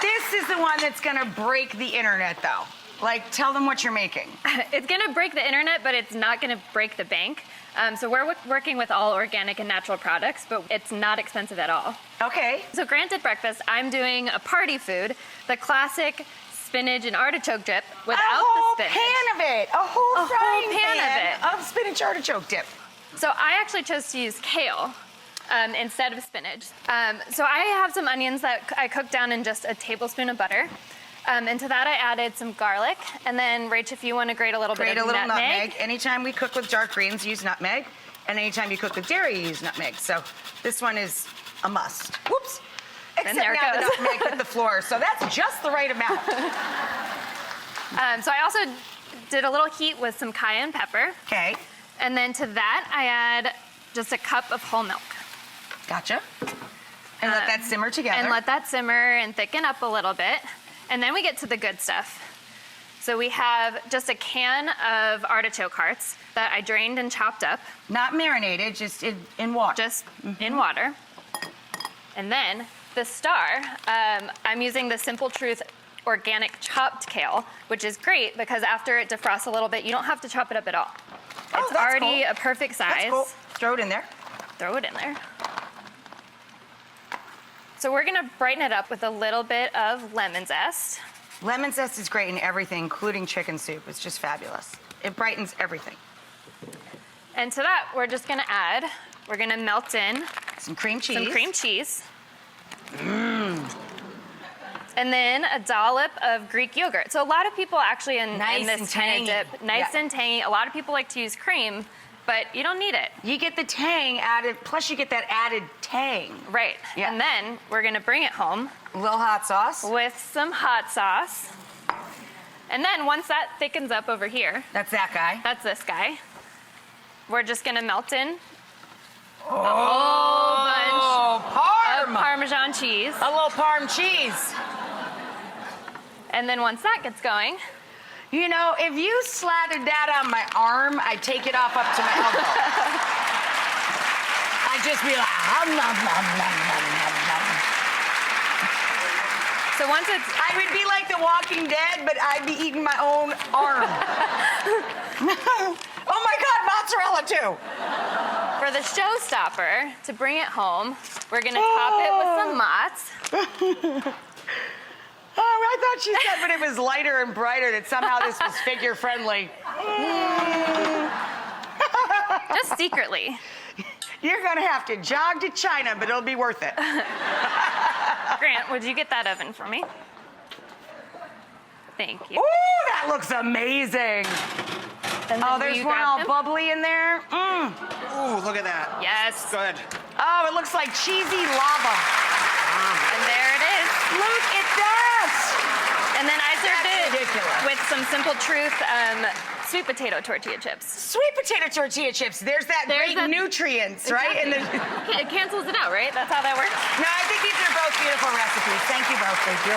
This is the one that's gonna break the internet, though. Like, tell them what you're making. It's gonna break the internet, but it's not gonna break the bank. So we're working with all organic and natural products, but it's not expensive at all. Okay. So granted breakfast, I'm doing a party food, the classic spinach and artichoke dip without the spinach. A whole pan of it. A whole frying pan pan of spinach artichoke dip. So I actually chose to use kale instead of spinach. So I have some onions that I cooked down in just a tablespoon of butter. And to that I added some garlic, and then Rach, if you want to grate a little bit of nutmeg. Anytime we cook with dark greens, use nutmeg, and anytime you cook with dairy, you use nutmeg. So this one is a must. Whoops. Except there it now goes. the nutmeg hit the floor, so that's just the right amount. So I also did a little heat with some cayenne pepper. Okay. And then to that I add just a cup of whole milk. Gotcha. And let that simmer together. And let that simmer and thicken up a little bit. And then we get to the good stuff. So we have just a can of artichoke hearts that I drained and chopped up. Not marinated, just in water. Just in water. And then the star, I'm using the Simple Truth organic chopped kale, which is great because after it defrosts a little bit, you don't have to chop it up at all. It's already a perfect size. That's cool. Throw it in there. Throw it in there. So we're gonna brighten it up with a little bit of lemon zest. Lemon zest is great in everything, including chicken soup. It's just fabulous. It brightens everything. And to that, we're gonna melt in some cream cheese. Some cream cheese. And then a dollop of Greek yogurt. So a lot of people actually in this kind of dip, nice and tangy. A lot of people like to use cream, but you don't need it. You get the tang added, plus you get that added tang. Right. Yeah. And then we're gonna bring it home. A little hot sauce. With some hot sauce. And then once that thickens up over here. That's that guy. That's this guy. We're just gonna melt in a whole bunch of Parmesan cheese. A little Parm cheese. And then once that gets going. You know, if you slathered that on my arm, I'd take it off up to my elbow. I'd just be like, hum, nom, nom, nom, nom, nom, nom. So once it's... I would be like The Walking Dead, but I'd be eating my own arm. Oh my God, mozzarella too. For the showstopper, to bring it home, we're gonna top it with some mozz. Oh, I thought she said when it was lighter and brighter that somehow this was figure friendly. Just secretly. You're gonna have to jog to China, but it'll be worth it. Grant, would you get that oven for me? Thank you. Ooh, that looks amazing. Oh, there's one all bubbly in there. Ooh, look at that. Yes. Good. Oh, it looks like cheesy lava. And there it is. Look at that. And then I served it ridiculous. with some Simple Truth sweet potato tortilla chips. Sweet potato tortilla chips. There's great nutrients, right? And it cancels it out, right? That's how that works? No, I think these are both beautiful recipes. Thank you both. Thank you.